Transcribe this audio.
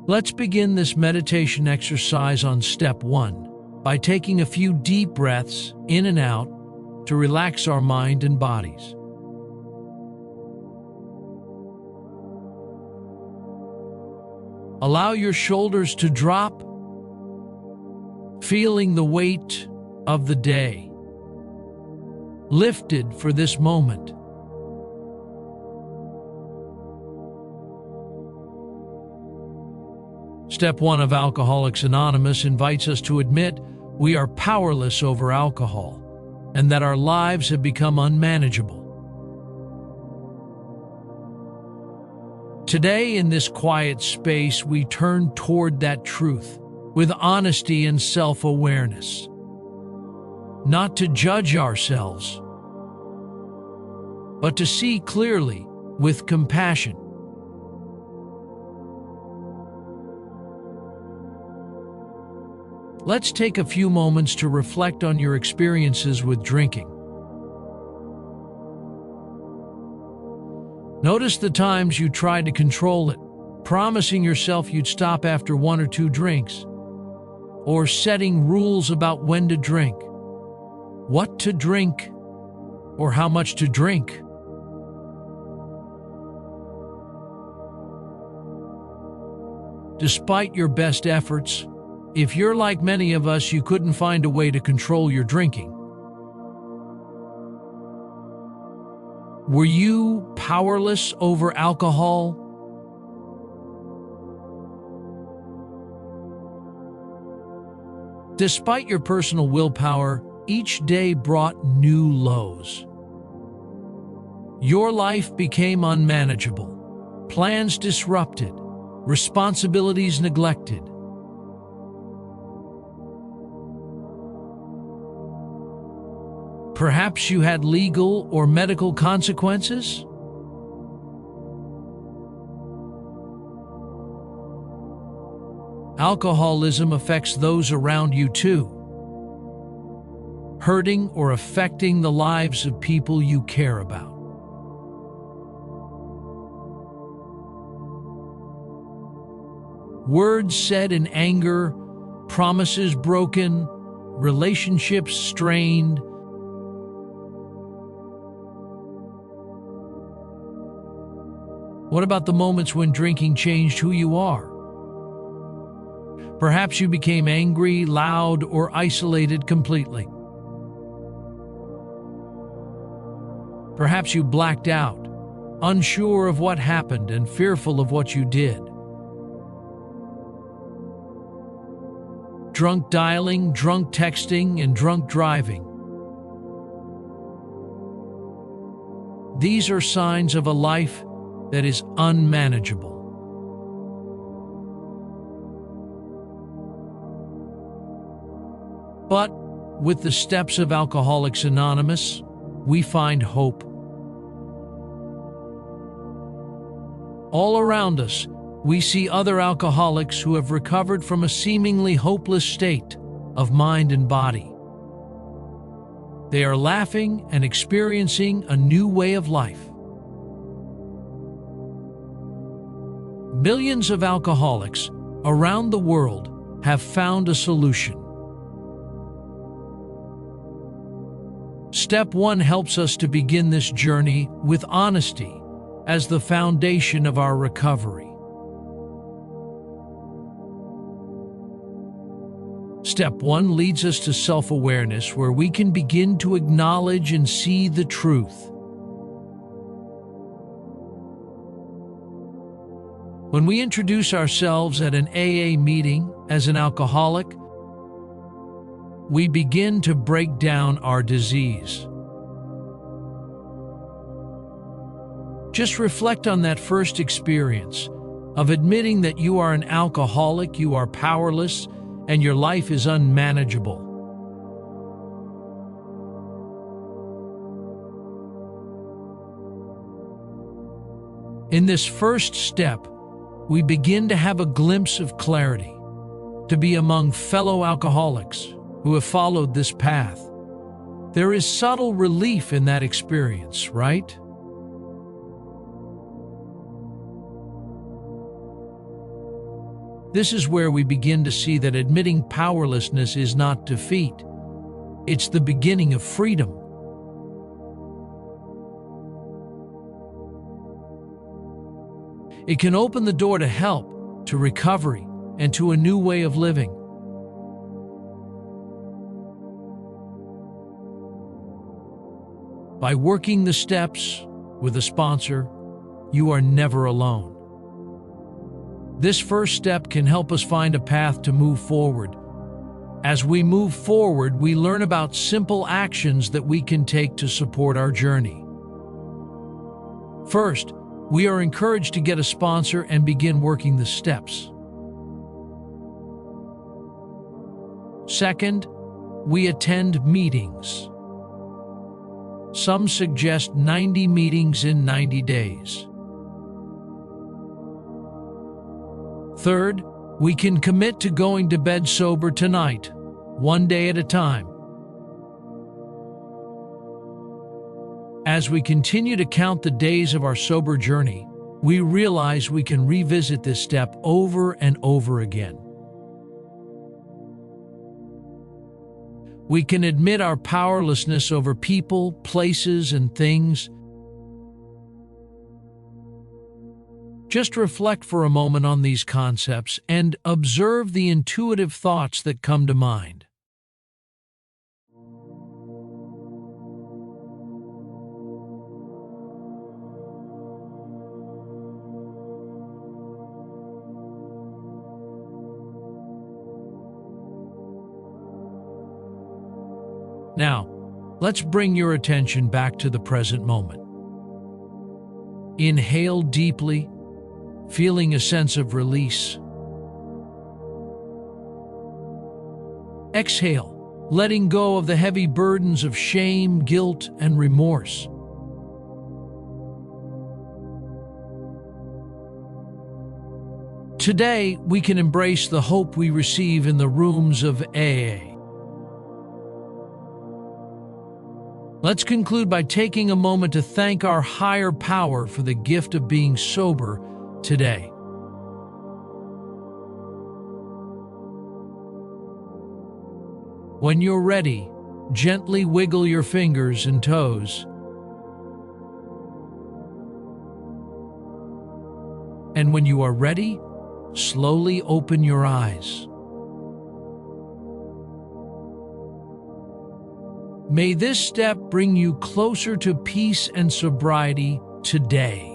Let's begin this meditation exercise on step 1 by taking a few deep breaths in and out to relax our mind and bodies. Allow your shoulders to drop, feeling the weight of the day lifted for this moment. Step 1 of Alcoholics Anonymous invites us to admit we are powerless over alcohol and that our lives have become unmanageable. Today, in this quiet space, we turn toward that truth with honesty and self-awareness, not to judge ourselves, but to see clearly with compassion. Let's take a few moments to reflect on your experiences with drinking. Notice the times you tried to control it, promising yourself you'd stop after 1 or 2 drinks, or setting rules about when to drink, what to drink, or how much to drink. Despite your best efforts, if you're like many of us, you couldn't find a way to control your drinking. Were you powerless over alcohol? Despite your personal willpower, each day brought new lows. Your life became unmanageable, plans disrupted, responsibilities neglected. Perhaps you had legal or medical consequences? Alcoholism affects those around you too, hurting or affecting the lives of people you care about. Words said in anger, promises broken, relationships strained. What about the moments when drinking changed who you are? Perhaps you became angry, loud, or isolated completely. Perhaps you blacked out, unsure of what happened and fearful of what you did. Drunk dialing, drunk texting, and drunk driving. These are signs of a life that is unmanageable. But with the steps of Alcoholics Anonymous, we find hope. All around us, we see other alcoholics who have recovered from a seemingly hopeless state of mind and body. They are laughing and experiencing a new way of life. Millions of alcoholics around the world have found a solution. Step 1 helps us to begin this journey with honesty as the foundation of our recovery. Step 1 leads us to self-awareness, where we can begin to acknowledge and see the truth. When we introduce ourselves at an AA meeting as an alcoholic, we begin to break down our disease. Just reflect on that first experience of admitting that you are an alcoholic, you are powerless, and your life is unmanageable. In this first step, we begin to have a glimpse of clarity, to be among fellow alcoholics who have followed this path. There is subtle relief in that experience, right? This is where we begin to see that admitting powerlessness is not defeat. It's the beginning of freedom. It can open the door to help, to recovery, and to a new way of living. By working the steps with a sponsor, you are never alone. This first step can help us find a path to move forward. As we move forward, we learn about simple actions that we can take to support our journey. First, we are encouraged to get a sponsor and begin working the steps. Second, we attend meetings. Some suggest 90 meetings in 90 days. Third, we can commit to going to bed sober tonight, one day at a time. As we continue to count the days of our sober journey, we realize we can revisit this step over and over again. We can admit our powerlessness over people, places, and things. Just reflect for a moment on these concepts and observe the intuitive thoughts that come to mind. Now, let's bring your attention back to the present moment. Inhale deeply, feeling a sense of release. Exhale, letting go of the heavy burdens of shame, guilt, and remorse. Today, we can embrace the hope we receive in the rooms of AA. Let's conclude by taking a moment to thank our higher power for the gift of being sober today. When you're ready, gently wiggle your fingers and toes. And when you are ready, slowly open your eyes. May this step bring you closer to peace and sobriety today.